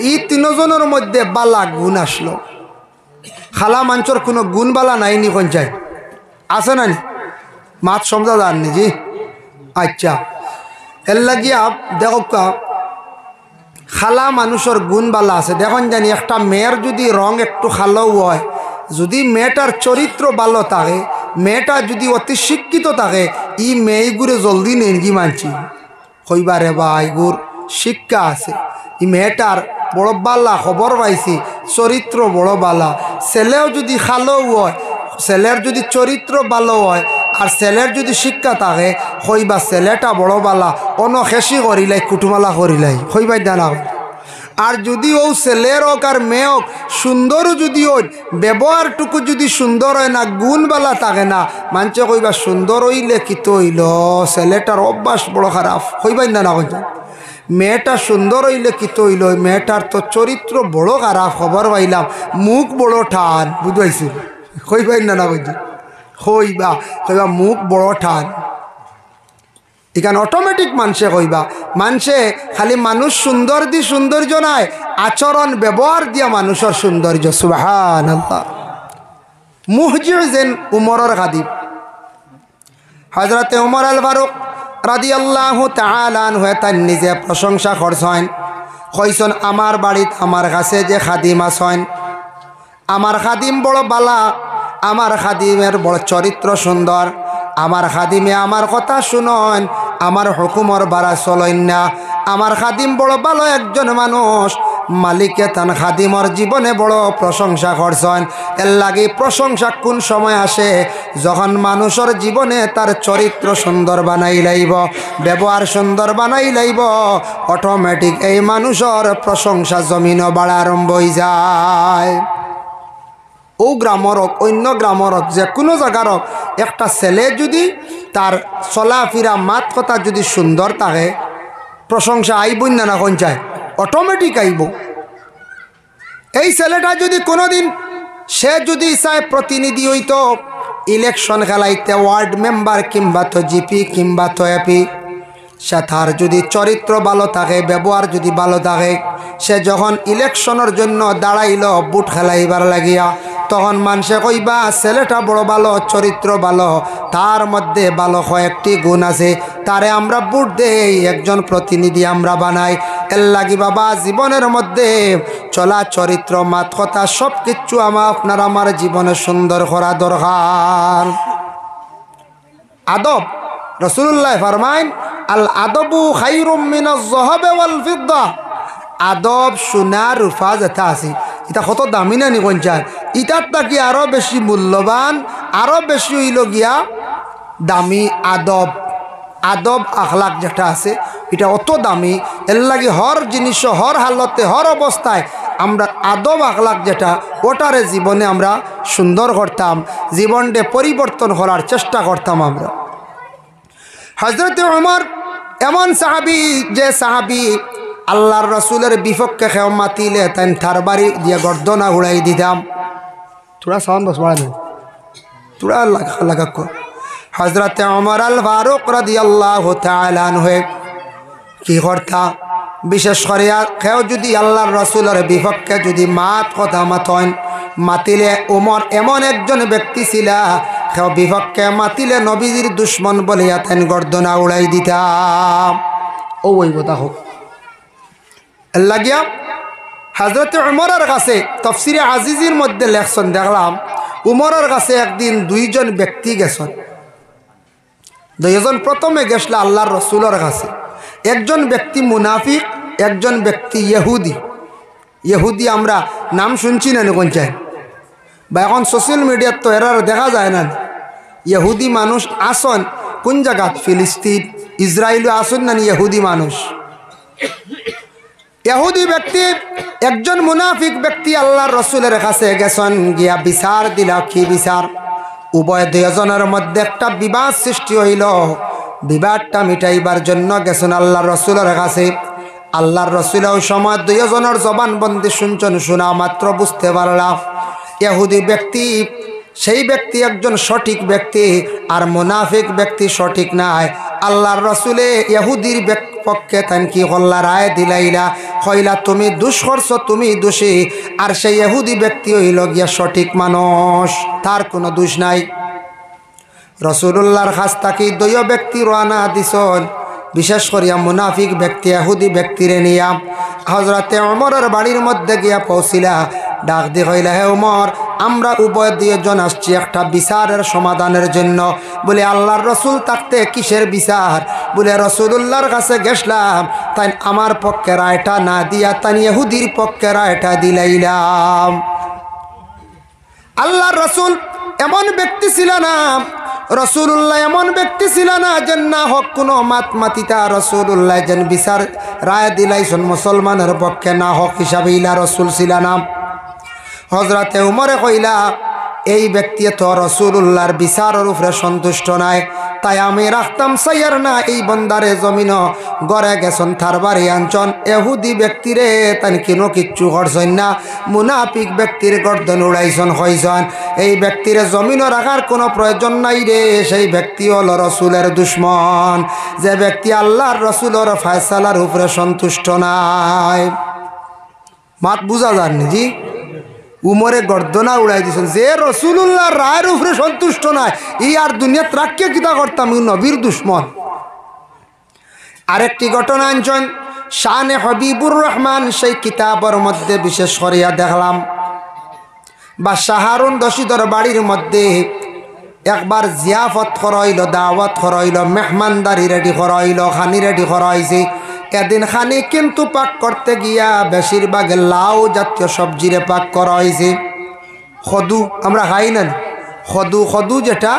এই তিনজনের মধ্যে বালা গুণ আসলো। খালা মাঞ্চর কোনো গুণ বালা নাই নি পঞ্চায়েত আছে না নি? মাত সমঝা যাননি জি? আচ্ছা, এর লাগিয়া দেখো খালা মানুষের গুণ বালা আছে। দেখুন জানি একটা মেয়ের যদি রং একটু খালাও হয়, যদি মেয়েটার চরিত্র ভালো থাকে, মেয়েটা যদি অতি শিক্ষিত থাকে, ই মেয়েগুলো জলদি নেনগি মানছি হইবারে বা এগুর শিক্ষা আছে। ই মেয়েটার বড় বালা খবর পাইছি, চরিত্র বড় বালা। ছেলেও যদি খালো হয়, ছেলের যদি চরিত্র ভালো হয় আর ছেলের যদি শিক্ষা থাকে, হইবা ছেলেটা বড় বালা, অনখেসি করিলাই কুটুমালা করিলাই হইবাই জানা। আর যদি ও ছেলের হোক আর মেয়ে হোক সুন্দরও যদি হয়, ব্যবহারটুকু যদি সুন্দর হয় না, গুণবালা থাকে না, মানছে কইবা সুন্দর হইলে কিতো হইল, ছেলেটার অভ্যাস বড় খারাপ হইবাই না। মেয়েটা সুন্দর হইলে কিতো হইল, মেয়েটার তো চরিত্র বড় খারাপ খবর পাইলাম, মুখ বড় ঠান বুঝবাইছি হইবাই না কইছি হইবা কইবা মুখ বড় ঠান। এখানে অটোমেটিক মানুষে কইবা, মানুষে খালি মানুষ সুন্দর দি সৌন্দর্য নাই, আচরণ ব্যবহার দিয়া মানুষের সৌন্দর্য। সুবহানাল্লাহ। মুহজিজ উমরের খাদিম হযরতে উমর আল ফারুক রাদিয়াল্লাহু তাআলা আনহু তার নিজে প্রশংসা করছেন, কইছেন আমার বাড়িত আমার কাছে যে খাদিম আছেন, আমার খাদিম বড় বালা, আমার খাদিমের বড় চরিত্র সুন্দর, আমার খাদিমে আমার কথা শুনন, আমার হুকুমর বাড়া চলেন না, আমার খাদিম বড় ভালো একজন মানুষ। মালিকে তান খাদিমর জীবনে বড় প্রশংসা করছেন। এর লাগে প্রশংসা কোন সময় আসে? যখন মানুষের জীবনে তার চরিত্র সুন্দর বানাই লাইব, ব্যবহার সুন্দর বানাই লাইব, অটোমেটিক এই মানুষের প্রশংসা জমিনও বাড়া আরম্ভ হয়ে যায়। ও গ্রামর হোক অন্য গ্রামর হোক যে কোনো জায়গার হোক, একটা ছেলে যদি তার চলাফেরা মাত কথা যদি সুন্দর থাকে, প্রশংসা আইবই না কোন চায়, অটোমেটিক আইব। এই ছেলেটা যদি কোনোদিন সে যদি চায় প্রতিনিধি হইতো ইলেকশন খেলাইতে, ওয়ার্ড মেম্বার কিংবা তো জিপি কিংবা তো এপি, সে তার যদি চরিত্র ভালো থাকে, ব্যবহার যদি ভালো থাকে, সে যখন ইলেকশনের জন্য দাঁড়াইল বুট খেলাইবার লাগিয়া, তখন মানুষে কইবা ছেলেটা বড় ভালো, চরিত্র ভালো, তার মধ্যে ভালো কয়েকটি গুণ আছে, তারে আমরা বুট দেই, একজন প্রতিনিধি আমরা বানাই। এর লাগি বাবা জীবনের মধ্যে চলা চরিত্র মাত কথা সব কিছু আপনার আমার জীবনে সুন্দর করা দরকার। আদব, রাসূলুল্লাহ ফরমাইন আল আদবু খায়রুম মিনাজ যাহাব ওয়াল ফিদ্দা। আদব সোনা রূপা যেটা আছে, এটা কত দামি না নিকন চায়, ইটার তাকি আরো বেশি মূল্যবান, আরো বেশি হইল গিয়া দামি আদব। আদব আখলাক যেটা আছে এটা অত দামি। এর লাগে হর জিনিস, হর হালতে, হর অবস্থায় আমরা আদব আখলাক যেটা, ওটারে জীবনে আমরা সুন্দর করতাম, জীবনটা পরিবর্তন করার চেষ্টা করতাম আমরা। হযরত উমর এমন সাহাবী, যে সাহাবী আল্লাহর রসুলের বিপক্ষে খেও মাতিলে তাই তার বাড়ি দিয়ে গর্দনা উড়াই দিতাম। তোরা সাউন্ড বস বাড়া নেই, তোরা লাগা কর। হযরত উমর আল ফারুক রাদিয়াল্লাহু তাআলা আনহু কি করতা, বিশেষ করে কেউ যদি আল্লাহর রসুলের বিপক্ষে যদি মাত কথা মাতন, মাতিলে উমর এমন একজন ব্যক্তি ছিল, কেউ বিপক্ষে মাতিলে নবীজির দুশ্মন বলিয়া তেন গর্দনা উড়াই দিতাম। ও ওই কথা হোক লাগিয়া হযরত উমরের কাছে তাফসীরে আজিজির মধ্যে লেখছেন, দেখলাম উমরের কাছে একদিন দুইজন ব্যক্তি গেছেন। দুইজন প্রথমে গেছিল আল্লাহর রসুলের কাছে, একজন ব্যক্তি মুনাফিক, একজন ব্যক্তি ইহুদি। ইহুদি আমরা নাম শুনছি না কোন চাই বা এখন সোশ্যাল মিডিয়াত তো এরার দেখা যায় না। ইহুদি মানুষ আসন কোন জায়গাত, ফিলিস্তিন ইসরায়েল আসন না ইহুদি মানুষ। ইহুদি ব্যক্তি একজন মুনাফিক ব্যক্তি আল্লাহর রসুলের কাছে গেছেন, গিয়া বিচার দিলা। কি বিচার? উভয় দুজনের মধ্যে একটা বিবাদ সৃষ্টি হইল। বিবাদটা মিটাইবার জন্য গেছেন আল্লাহর রসুলের কাছে। আল্লাহর রসুল ওই সময় দুজনের জবানবন্দি শুনছেন, শোনা মাত্র বুঝতে পারলাম ইহুদি ব্যক্তি, সেই ব্যক্তি একজন সঠিক ব্যক্তি আর মুনাফিক ব্যক্তি সঠিক নাই। আল্লাহর রসুলে ইহুদির পক্ষে তান কি হল্লা রায় দিলাইলা হইলা তুমি দোষ করছো, তুমি দোষী, আর সেই ইহুদি ব্যক্তি হইল গিয়া সঠিক মানুষ, তার কোনো দোষ নাই। রাসূলুল্লাহর কাছ থেকে দুই ব্যক্তি রওনা দিছেন, বিশেষ করিয়া মুনাফিক ব্যক্তি ইহুদি ব্যক্তিরে নিয়া হযরতে ওমরের বাড়ির মধ্যে গিয়া পৌঁছিলা। ডাক দিয়ে কইলা, হে ওমর, আমরা উভয় দুইজন আসছি একটা বিচারের সমাধানের জন্য। বলে আল্লাহর রসুল থাকতে কিসের বিচার? বলে রাসূলুল্লাহর কাছে গেছলাম, তাই আমার পক্ষে রায়টা না দিয়া তাই ইহুদির পক্ষে রায়টা দিলাইলাম। আল্লাহর রসুল এমন ব্যক্তি ছিল না, রাসূলুল্লাহ এমন ব্যক্তি ছিল না যেন না হক কোনো মাতমাতিতা রাসূলুল্লাহ যেন বিচার রায় দিলাইছেন মুসলমানের পক্ষে না হক হিসাবে ইলা রসুল ছিল না। হযরতে উমরে কইলা, এই ব্যক্তি তো রাসূলুল্লাহর বিচারের উপরে সন্তুষ্ট নাই, তাই আমি রাখতাম সাইয়ার না এই বন্দারে জমিন গড়ে গেছন তার বাড়ি আনছন এহুদি ব্যক্তিরে তান কিনো কিচ্ছু করছেন না, মুনাফিক ব্যক্তির গর্দন উড়াইছন হইছন, এই ব্যক্তির জমিন রাখার কোনো প্রয়োজন নাই রে। সেই ব্যক্তি হল রসুলের দুশ্মন, যে ব্যক্তি আল্লাহর রসুলের ফয়সালার উপরে সন্তুষ্ট নাই। মাত বুঝা যাননি জি? উমরে গর্দনা উড়াই দিয়েছেন, যে রাসূলুল্লাহ রায়ের উপরে সন্তুষ্ট নাই, এই আর দুনিয়াত রাখিয়ে কিতা করতাম, নবীর দুশ্মন। আরেকটি ঘটনা আনছেন শানে হবিবুর রহমান, সেই কিতাবের মধ্যে বিশেষ করিয়া দেখলাম বাদশাহ হারুন রশিদের বাড়ির মধ্যে একবার জিয়াফত করাইল, দাওয়াত করাইল, মেহমানদারি রেডি করাইল, খানি রেডি করাইছে। এদিন খানি কিন্তু পাক করতে গিয়া বেশিরভাগ লাউ জাতীয় সবজিরে পাক করা হয়েছে। খদু আমরা খাই না, খদু যেটা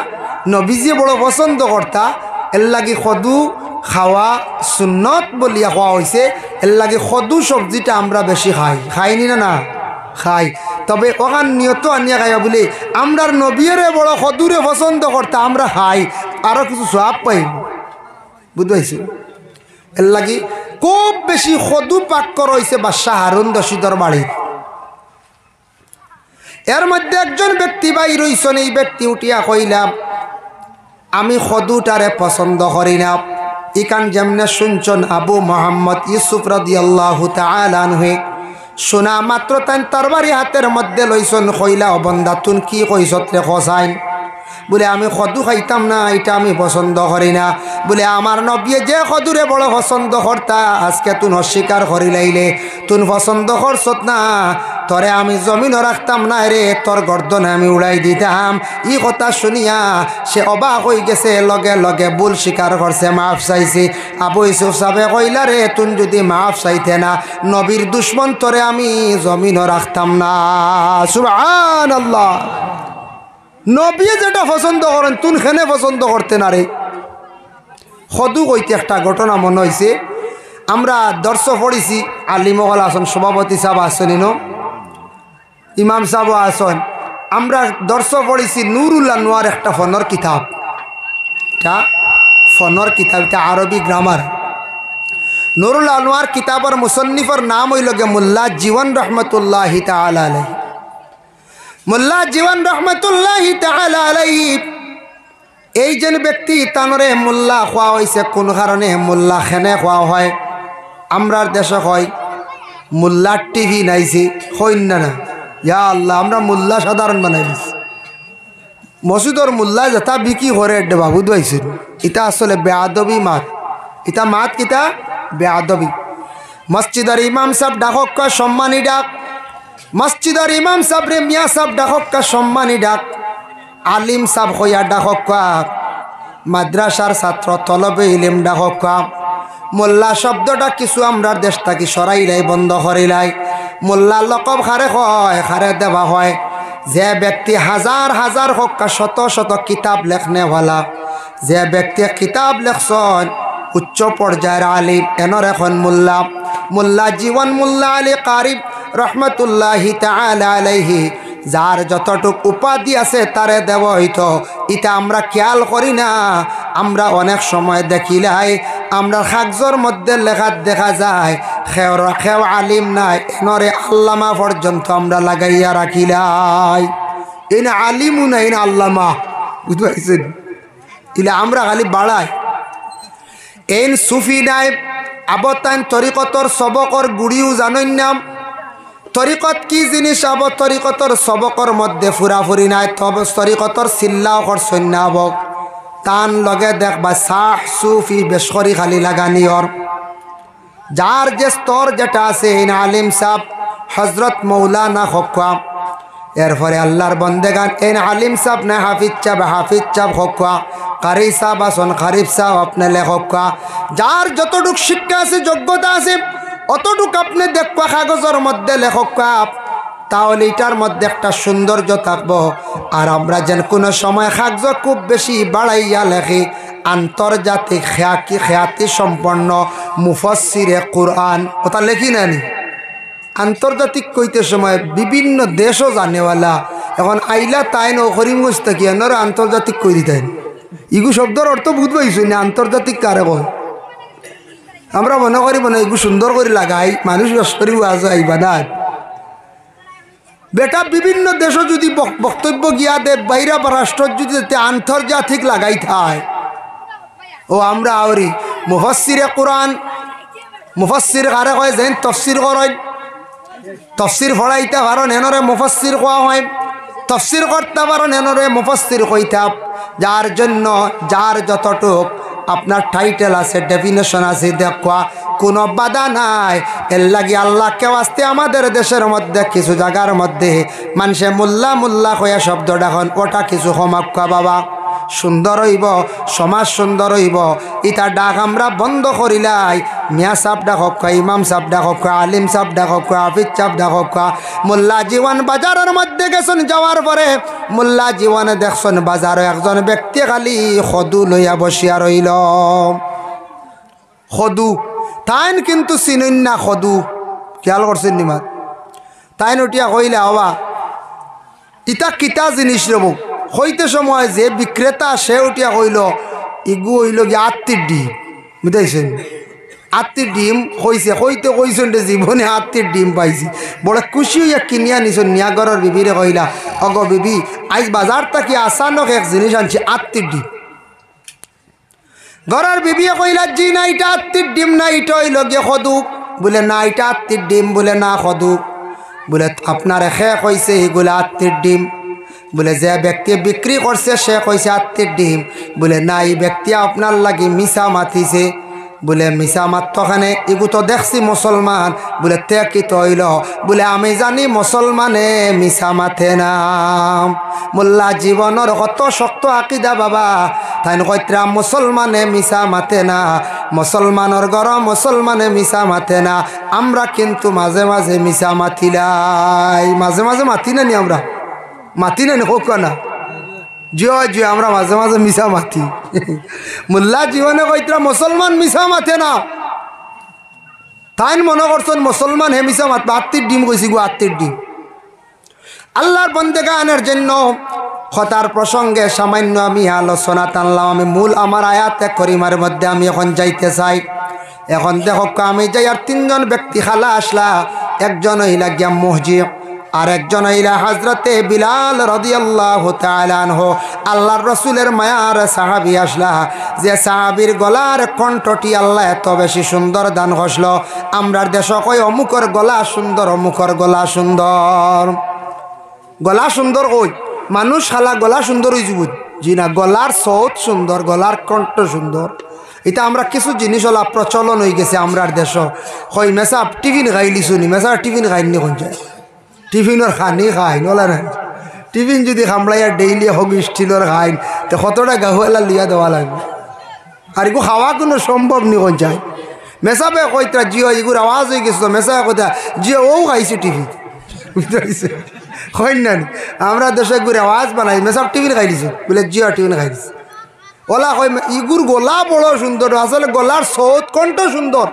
নবীজি বড় পছন্দ করতা, এর লাগি খদু খাওয়া সুন্নত বলিয়া খাওয়া হয়েছে, এর লাগি খদু সবজিটা আমরা বেশি খাইনি না খাই। তবে ওখান নিয়ত আনিয়া খাইয়া বলি আমরার নবীরে বড় খদুরে পছন্দ করতা, আমরা খাই, আরও কিছু সওয়াব পাই, বুঝতে পারছি। এর লাগি খুব বেশি খদু পাক করা হয়েছে বাদশাহ হারুন রশিদের বাড়ি। এর মধ্যে একজন ব্যক্তি বাই রইছেন, এই ব্যক্তি উঠিয়া কইলাম, আমি খদুটারে পছন্দ করি না। ইকান যেমনে শুনছেন আবু মোহাম্মদ ইউসুফ রাদিয়াল্লাহু তাআলা আনহু, শোনা মাত্র তাই তরবারি হাতের মধ্যে লইছেন, কইলা, ও বন্দা তুন কি কইছত রে খসাইন? বলে আমি খদু খাইতাম না, এটা আমি পছন্দ করি না। বলে আমার নবী যে খদুরে বড় পছন্দ করতা, আজকে তুন অস্বীকার করি লাইলে, তুন পছন্দ করছত না, তরে আমি জমিনও রাখতাম না রে, তোর গর্দনে আমি উড়াই দিতাম। ই কথা শুনিয়া সে অবাক হয়ে গেছে, লগে লগে ভুল স্বীকার করছে, মাফ চাইছে। আবু ইউসুফ সাহেব কইলা, রে তুন যদি মাফ চাইতে না, নবীর দুশ্মন তরে আমি জমিনও রাখতাম না। সুবহানাল্লাহ। নবী যেটা পছন্দ করেন তুন খেনে পছন্দ করতে না রে। খদু কইতে একটা ঘটনা মনে হয়েছে, আমরা দর্শ পড়েছি, আলিমগল আসন, সভাপতি সাহেব আসেন, ইমাম সাহেব আসন, আমরা দর্শ পড়েছি নুরুল আনোয়ার একটা ফনর কিতাব, এটা ফনর কিতাব, এটা আরবি গ্রামার। নুরুল আনোয়ার কিতাবের মুসন্নিফের নাম হইল গে মোল্লা জীবন রহমতুল্লাহি তাআলা আলাইহি। মোল্লা জীবন রহমতুল্লাহি তাআলা আলাইহি এই যে ব্যক্তি, তানরে মোল্লা খোয়া হয়েছে কোন কারণে? মোল্লা খেনে খোয়া হয়, আমরার দেশে হয় মোল্লার টিভি নাইছে, হইন না না, ইয়া আল্লাহ, আমরা মোল্লা সাধারণ বানাই দিছি। মসজিদর মোল্লা যেটা বিক্রি করে এডে বাবু দাইছেন, এটা আসলে বেআদবি মাত, এটা মাত কিতা বেআদবি। মসজিদের ইমাম সাহেব ডাকক সম্মানী ডাক, মসজিদের ইমাম সাহেব রে মিয়া সাহেব ডাকক সম্মানী ডাক, আলিম সাহেব হইয়া ডাকক, মাদ্রাসার ছাত্র তলবে ইলিম ডাকক। মোল্লা শব্দটা কিছু আমরা দেশ থাকি সরাইলাই, বন্ধ করিলাই। মোল্লা লকব খারে হয়, খারে দেওয়া হয় যে ব্যক্তি হাজার হাজার হোক, শত শত কিতাব লেখনেওয়ালা, যে ব্যক্তি কিতাব লেখছেন উচ্চ পর্যায়ের আলিম, এনর এখন মোল্লা। মোল্লা জীবন মোল্লা আলী কারি রহমতুল্লাহি তাআলা আলাইহি, যার যতটুক উপাধি আছে তারে দেব হইতো, এটা আমরা খেয়াল করি না। আমরা অনেক সময় দেখিলাই, আমরা কাগজের মধ্যে লেখা দেখা যায় খেও আলিম নাই, এনরে আল্লামা পর্যন্ত আমরা লাগাইয়া রাখিলাই। এনে আলিমও নাই, এনে আল্লামা, বুঝতে পারছেন? ইলে আমরা খালি বাড়াই। এন সুফি নাই, আবতাইন তরিকতর সবকর গুড়িও জানই নাম তরিকত কি জিনিস আব তরিকতর সবকর মধ্যে ফুরাফুরি নাই তবে তরিকতর চিল্লাও করছেন না আবক তান লগে দেখবা সাহ সুফি বেশকরি খালি লাগানিয়র যার যে স্তর যেটা আছে এই আলিম সাহ হজরত মৌলানা হকা এরপরে আল্লাহর বন্দেগান এই আলিম সাহ না হাফিজ চাপ হকা কারি সাহ আসন খারিফ সাহ আপনি লেখক যার যতটুক শিক্ষা আছে যোগ্যতা আছে অতটুক আপনি দেখবা কাগজের মধ্যে লেখক তাহলে এটার মধ্যে একটা সৌন্দর্য থাকবো। আর আমরা যেন কোনো সময় কাগজ খুব বেশি বাড়াইয়া লেখি আন্তর্জাতিক খ্যাতি সম্পন্ন মুফাসসিরে কুরআন ওটা লেখি নানি আন্তর্জাতিক কইতে সময় বিভিন্ন দেশও জানেওয়ালা এখন আইলা তাই নরিমগঞ্জ থেকে এনারা আন্তর্জাতিক কই দিতেন ইগু শব্দের অর্থ বুঝ পাইছো না আন্তর্জাতিক কারে কয় আমরা মনে করি মনে এগু সুন্দর করে লাগাই মানুষ করি আইবা না বেটা বিভিন্ন দেশও যদি বক্তব্য গিয়া দে বাইরা রাষ্ট্র যদি আন্তর্জাতিক লাগাই থায় ও আমরা আওরি মুফাসসিরে কুরআন মুফাসসির কারে কয় যেন তাফসীর করেন তাফসীর পড়াইতে পারেন এনরে মুফাসসির কোয়া হয় তাফসীর করতে পারেন এনরে মুফাসসির কইতা যার জন্য যার যতটুক আপনার টাইটেল আছে ডেফিনেশন আছে দেখা কোনো বাধা নাই এর লাগি আল্লাহকে আসতে আমাদের দেশের মধ্যে কিছু জায়গার মধ্যে মানুষে মোল্লা হইয়া শব্দ ডাকন ওটা কিছু ক্ষমা বাবা সুন্দর হইব সমাজ সুন্দর হইব ইটা ডাক আমরা বন্ধ করিলাই মিয়া সাহেব ডাকক ইমাম সাহেব ডাকক আলিম সাহেব ডাকক হাফিজ সাহেব ডাকক মোল্লা জীবন বাজারের মধ্যে গেছেন যাওয়ার পরে মোল্লা জীবনে দেখছেন বাজারে একজন ব্যক্তি খালি সদু লইয়া বসিয়া রইল সদু তাইন কিন্তু চিনুন না সদু খেয়াল করছেন নিমাত তাইন উঠিয়া কইলে হবা ইটা কিতা জিনিস রব হইতে সময় যে বিক্রেতা সে উঠিয়া কইল ইগু হইল গিয়ে আত্মীর ডিম বুঝাইছেন আত্মীর ডিম হইছে হইতে কইছেন রে জীবনে আত্মীর ডিম পাইছি বড় খুশি হইয়া কিনিয়া নিছেন নিয়াগরের বিবিরে কইলা অগ বিবি আজ বাজার থাকি আসানক এক জিনিস আনছি আত্মীর ডিম ঘরের বিবিয়ে কইলা জি না এটা আত্মীর ডিম না এটা হইল গিয়ে সদু বলে না এটা আত্মীর ডিম বলে না সদু বলে আপনার শেষ হয়েছে এগুলো আত্মীর ডিম বলে যে ব্যক্তি বিক্রি করছে সে কইছে আত্মীর ডিম বলে না এই ব্যক্তি আপনার লাগি মিশা মাতিছে বলে মিশা মাত্রখানে এগু তো দেখছি মুসলমান বলে তে কি তৈল বলে আমি জানি মুসলমানে মিশা মাথে না মোল্লা জীবনের কত শক্ত আকিদা বাবা তাই কইত্রা মুসলমানে মিশা মাথে না মুসলমানের ঘর মুসলমানে মিশা মাথে না আমরা কিন্তু মাঝে মাঝে মিশা মাতিলাই মাঝে মাঝে মাতি না নি আমরা মাতি না নি হোক না জিও জিও আমরা মাঝে মাঝে মিশা মাতি মোল্লা জীবনে কইত্রা মুসলমান মিশা মাথে না তাই মনে করছেন মুসলমান হে মিশা মাত আত্মীর ডিম কইছি গো আত্মীর ডিম আল্লাহর বন্দেগানের জন্য কথার প্রসঙ্গে সামান্য আমি আলোচনা টানলাম আমি মূল আমার আয়াতে করিমার মধ্যে আমি এখন যাইতে চাই এখন দেখো আমি যাই আর তিনজন ব্যক্তি খালা আসলা একজন হইলা গিয়া মসজিদ আর একজন হইলা হযরতে বিলাল রাদিয়াল্লাহু তাআলা আনহু আল্লাহর রাসূলের মায়ার সাহাবী আসলা যে সাহাবীর গলার কণ্ঠটি আল্লাহ এত বেশি সুন্দর দান করলো আমরার দেশ কই অমুকর গলা সুন্দর অমুকর গলা সুন্দর গলা সুন্দর কই মানুষ খালা গলা সুন্দর হয়ে যাব জি না গলার সৌত সুন্দর গলার কণ্ঠ সুন্দর এটা আমরা কিছু জিনিস হলা প্রচলন হয়ে গেছে আমরার দেশ কই মেসা টিফিন খাইলি শুনি মেসা টিফিন খাইনি কোন যায় টিফিনের খানি খাই নলা না টিফিন যদি খামড়াইয়া ডেইলি হোক স্টিলের খাইন তো কতটা গাহুয়ালা লিয়া দেওয়া লাগবে আর এগুলো খাওয়া কোনো সম্ভব নি কোন যায় মেসাবে কইতা জিও এগুলো আওয়াজ হয়ে গেছিল মেসা কইতা জিও ও খাইছি টিফিন বুঝতে পারছি হয় না আমরা দেশে ঘুরে আওয়াজ বানাই মেসাব টিফিন খাই দিছে বলে জিও টিফিন খাই দিছে ওলা কই ইগুর গলা বড় সুন্দর আসলে গলার সৌত কণ্ঠ সুন্দর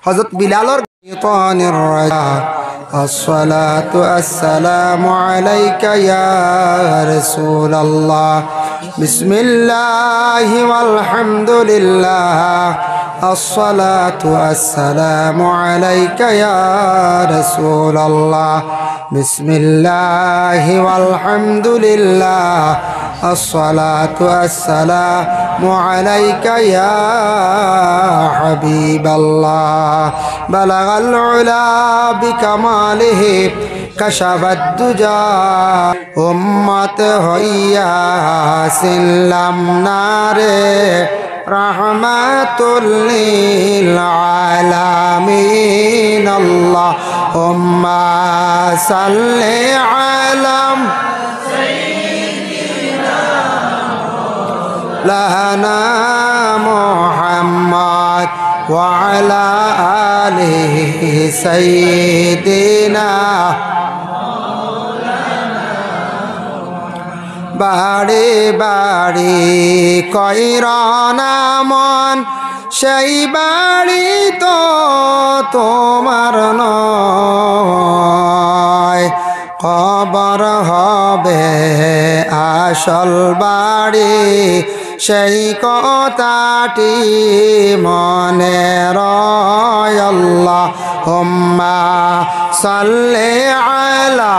হযরত বিলালর আসসালাতু আসসালামু আলাইকা ইয়া রাসূলুল্লাহ বিসমিল্লাহি ওয়াল হামদুলিল্লাহ আসসালাতু আসসালামু আলাইকা ইয়া রাসূলুল্লাহ বিসমিল্লাহি ওয়াল হামদুলিল্লাহ الصلاة والسلام عليك يا حبيب الله بلغ العلا بكماله كشف الدجى أمة هيا سلم ناره رحمة للعالمين اللهم صل على سيدنا لنا محمد وعلى آله سيدنا বাড়ি বাড়ি কইরনা মন সেই বাড়ি তো তোমার নয় কবর হবে আসল বাড়ি সেই কথাটি মনে রয় আল্লাহুম্মা সাল্লি আলা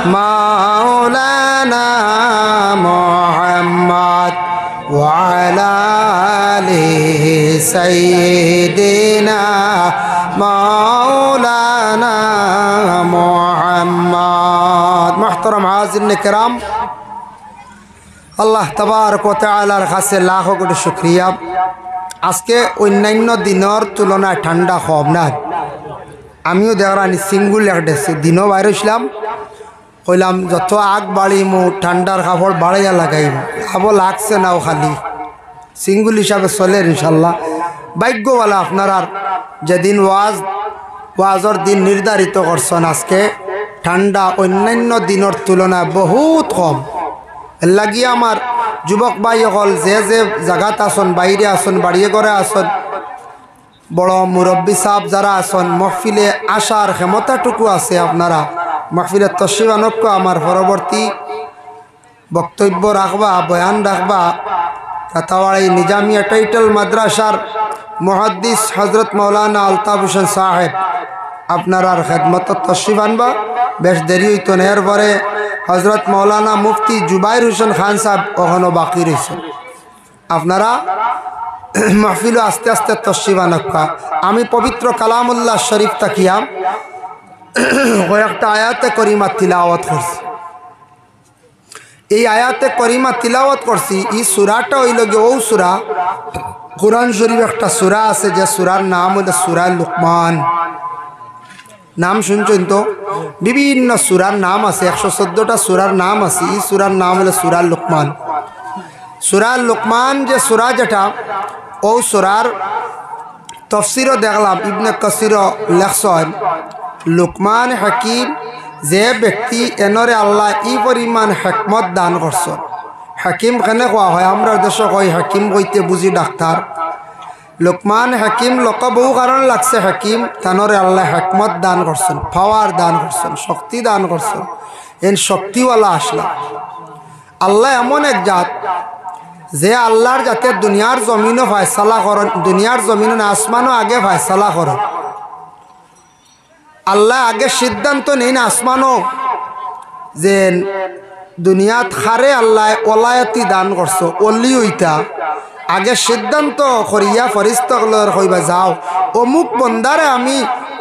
مولانا محمد وعلى آله سيدنا مولانا محمد محترم حاضرین کرام আল্লাহ তাবারক ওয়া তাআলার কাছে লাখো কোটি শুকরিয়া আজকে অন্যান্য দিনের তুলনায় ঠান্ডা কম না আমিও দেখরানি সিঙ্গুল একটা দিনও বাইরে ছিলাম কইলাম যত আগ বাড়িমু ঠান্ডার কাপড় বাড়াইয়া লাগাইম খাবো লাগছে নাও খালি সিঙ্গুল হিসাবে চলে ইনশাল্লাহ ভাগ্যওয়ালা আপনার যেদিন ওয়াজর দিন নির্ধারিত করছেন আজকে ঠান্ডা অন্যান্য দিনের তুলনায় বহুত কম এর লাগিয়ে আমার যুবক ভাই সকল যে যে জায়গাত আসন বাইরে আসন বাড়িয়ে করে আসন বড় মুরব্বী সাহেব যারা আসন মহফিলে আসার ক্ষমতাটুকু আছে আপনারা মাহফিলের তশরিফ আনক্য আমার পরবর্তী বক্তব্য রাখবা বয়ান রাখবা কাতাওয়াড়ি নিজামিয়া টাইটেল মাদ্রাসার মুহাদ্দিস হজরত মৌলানা আলতাফ হোসেন সাহেব আপনার খেদমত তশরিফ আনবা বেশ দেরি হইতো না এরপরে হজরত মৌলানা মুফতি জুবাইর হোসেন খান সাহেব ওখানে বাকি রয়েছেন আপনারা মাহফিলও আস্তে আস্তে তশরিফ আনক্কা আমি পবিত্র কালামুল্লাহ শরীফ তাকিয়াম কয়েকটা আয়াতে করিমা তিলাওয়াত করছি এই আয়াতে করিমা তিলাওয়াত করছি এই সূরাটা হইল গিয়ে ও সূরা কুরআন শরীফ একটা সূরা আছে যে সূরার নাম হলো সূরা লুকমান নাম শুনছেন তো বিভিন্ন সূরার নাম আছে 114টা সূরার নাম আছে এই সূরার নাম হলো সূরা লুকমান সূরা লুকমান যে সূরা যেটা ও সূরার তফসিরও দেখলাম ইবনে কাসির লেখছেন লুকমান হাকিম যে ব্যক্তি এনরে আল্লাহ ই পরিমাণ হিকমত দান করছেন হাকিম কেন কোয়া হয় আমরা দেশ কই হাকিম কইতে বুঝি ডাক্তার লুকমান হাকিম লোক বহু কারণ লাগছে হাকিম তানরে আল্লাহ হিকমত দান করছেন পাওয়ার দান করছেন শক্তি দান করছেন এন শক্তিওয়ালা আসলা আল্লাহ এমন এক জাত যে আল্লাহর যাতে দুনিয়ার জমিনও ফয়সালা করেন দুনিয়ার জমিন না আসমানও আগে ফয়সালা করেন আল্লাহ আগে সিদ্ধান্ত নেই না আসমানও যে দুনিয়াত খারে আল্লাহ ওলায়তি দান করছো অলি ওইটা আগে সিদ্ধান্ত করিয়া ফরিস্তাগুলোর কইবা যাও অমুক বন্দারে আমি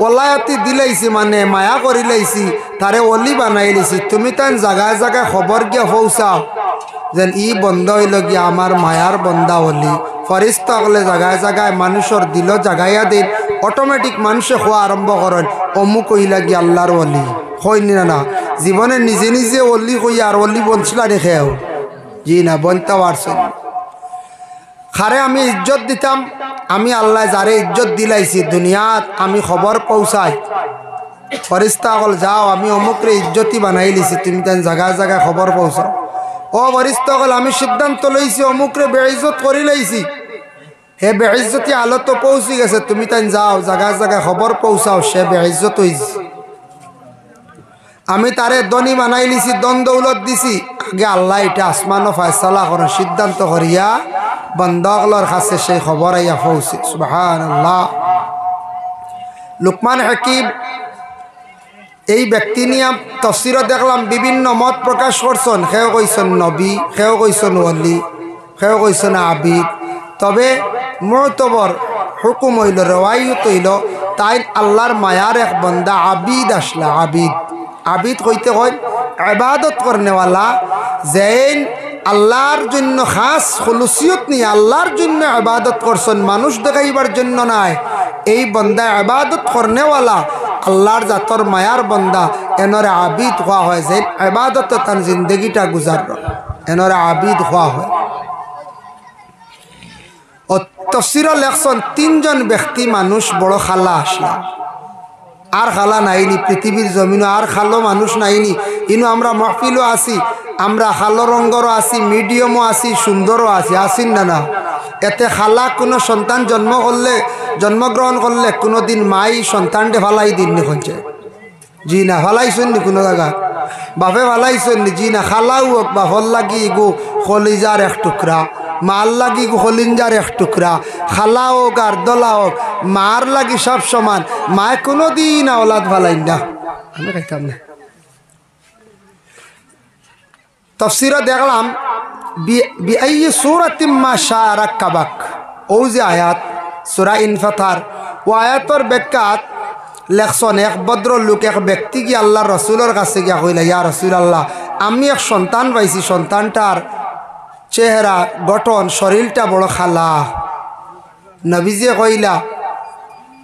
ওলায়তি দিলাইছি মানে মায়া করি লাইছি তারে অলি বানাই লাইছি তুমি তান জায়গায় জায়গায় খবর গিয়া পৌঁছাও যেন ই বন্ধ হইল গিয়া আমার মায়ার বন্দা অলি ফরিস্তাগুলো জায়গায় জায়গায় মানুষের দিল জাগাইয়া দিন অটোমেটিক মানুষে খোয়া আরম্ভ করেন অমুক হইলা গিয়া আল্লাহর অলি হইনি না জীবনে নিজে নিজে অলি কই আর অলি বঞ্চলা রেখেও জি না বনতে পারছেন খারে আমি ইজ্জত দিতাম আমি আল্লাহ যারে ইজ্জত দিলাইছি দুনিয়াত আমি খবর পৌঁছাই ফরিস্তা হল যাও আমি অমুকরে ইজ্জতি বানাই লিছি তুমি তাই জায়গায় জায়গায় খবর পৌঁছাও ও ফরিস্তা হল আমি সিদ্ধান্ত লইছি অমুকরে বেইজ্জত করি লাইছি হে বেইজ্জতি আলত পৌঁছি গেছে তুমি তাই যাও জায়গায় জায়গায় খবর পৌঁছাও সে বেইজ্জত হইছে আমি তারে ধনী বানাই লিছি দন দৌলত দিছি আগে আল্লাহ এটা আসমানও ফয়সালা করেন সিদ্ধান্ত করিয়া বন্দাগুলোর কাছে সেই খবর আইয়া পৌঁছে সুবহানাল্লাহ লুকমান হাকিম এই ব্যক্তি নিয়ে তফসিরত দেখলাম বিভিন্ন মত প্রকাশ করছেন। সেও কইছেন নবী, সেও কইছেন ওলি, সেও কইছেন আবিদ। তবে মুতবর হুকুম হইল, রওয়ায়ত হইল তাই আল্লাহর মায়ার এক বন্দা আবিদ আসলা। আবিদ আবিদ কইতে হয় ইবাদত করনেওয়ালা, যেন আল্লাহর জন্য খাস খুলুসিয়ত নিয়ে আল্লাহর জন্য ইবাদত করছেন, মানুষ দেখাইবার জন্য নাই। এই বন্দা ইবাদত করনেওয়ালা আল্লাহর জাতর মায়ার বন্দা, এনরে আবিদ হওয়া হয়। যেন ইবাদত তার জিন্দগিটা গুজার, এনরে আবিদ হওয়া হয়। ও তফসির লেখছেন তিনজন ব্যক্তি মানুষ বড় খালা আসলা। আর খালা নাইনি পৃথিবীর জমিন, আর খালো মানুষ নাইনি। ইনু আমরা মহফিলও আছি, আমরা খালো রঙ্গরও আছি, মিডিয়ামও আছি, সুন্দরও আছি, আসিন না না? এতে খালা কোনো সন্তান জন্মগ্রহণ করলে কোনো দিন মাই সন্তানটে ফালাই দিননি খঞ্চে? জি না, ফালাইছেন নি কোনো জায়গা? বাপে ফালাইছেন নি? জি না। খালাও হোক বা হল লাগি গো কলিজার এক টুকরা, মার লাগি গো হলিঞ্জার এক টুকরা। খালা হোক আর দলা হোক, মার লাগি সব সমান। মায় কোনো দিন আওলাদ ফালাই না। আমি খাইতাম না। তফসিরে দেখলাম বিআই সূরাতিম মা শাআ রাক্কাবাক, ও যে আয়াত সূরা ইনফাতার, ও আয়াতর ব্যাখ্যাত লেখছেন এক ভদ্রলোক, এক ব্যক্তি কি আল্লাহর রসুলের কাছে গিয়া কইলা, ইয়া রাসূলুল্লাহ, আমি এক সন্তান পাইছি, সন্তানটার চেহারা গঠন শরীরটা বড় খালা। নবীজি কইলা,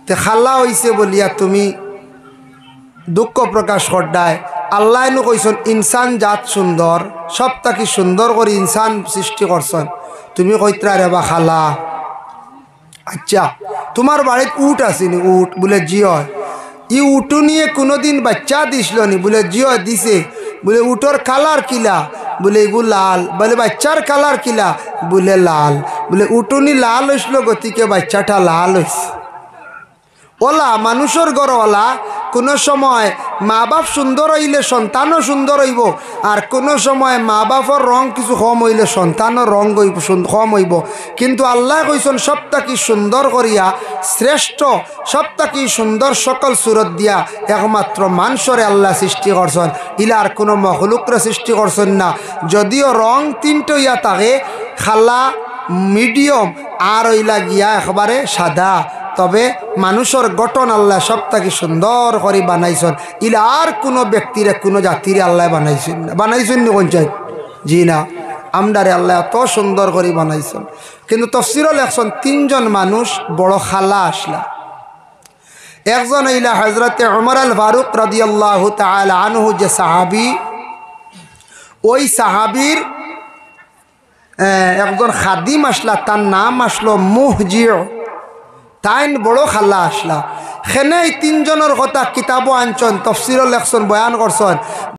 তে খালা হইছে বলিয়া তুমি দুঃখ প্রকাশ করডায়? আল্লাহ এনু কইছেন ইনসান জাত সুন্দর, সব তাকি সুন্দর করে ইনসান সৃষ্টি করছেন, তুমি কইত্রা রে বা খালা? আচ্ছা, তোমার বাড়িত উট আসেনি? উট? বলে জি হয়। ই উটু নিয়ে কোনোদিন বাচ্চা দিছিল নি? বলে জি হয়, দিছে। বলে উটোর কালার কিলা? বলে এগু লাল। বলে বাচ্চার কালার কিলা? বলে লাল। বলে উটুনি লাল হইছিল, গতিকে বাচ্চাটা লাল হয়েছে। ওলা মানুষের গড় ওলা, কোনো সময় মা বাপ সুন্দর হইলে সন্তানও সুন্দর হইব, আর কোনো সময় মা বাপর রং কিছু কম হইলে সন্তানও রং কম হইব। কিন্তু আল্লাহ কইছেন সবটাকি সুন্দর করিয়া, শ্রেষ্ঠ সবটাকি সুন্দর সকল সুরত দিয়া একমাত্র মানুষরে আল্লাহ সৃষ্টি করছেন, ইলার কোনো মখলুকরে সৃষ্টি করছেন না। যদিও রং তিনটো ইয়া থাকে, খালা, মিডিয়াম আর ওইলা গিয়া একবারে সাদা, তবে মানুষের গঠন আল্লাহ সবটাকে সুন্দর করে বানাইছেন। ইলা আর কোনো ব্যক্তিরে কোনো জাতিরে আল্লাহ বানাইছেন না। বানাইছেন নি পঞ্চায়েত? জি না, আমদারে আল্লাহ এত সুন্দর করে বানাইছেন। কিন্তু তফসিরও লেখছেন তিনজন মানুষ বড় খালা আসলা। একজন ইলা হজরতে উমর আল ফারুক রাদিয়াল্লাহু তাআলা আনহু, যে সাহাবী, ওই সাহাবীর একজন খাদিম আসলা, তার নাম আসলো মুহজিউ। তাইন বড় খালা আসলা। সেনে এই তিনজনের কথা কিতাবও আনছেন, তফসিরও লেখছেন, বয়ান করছেন।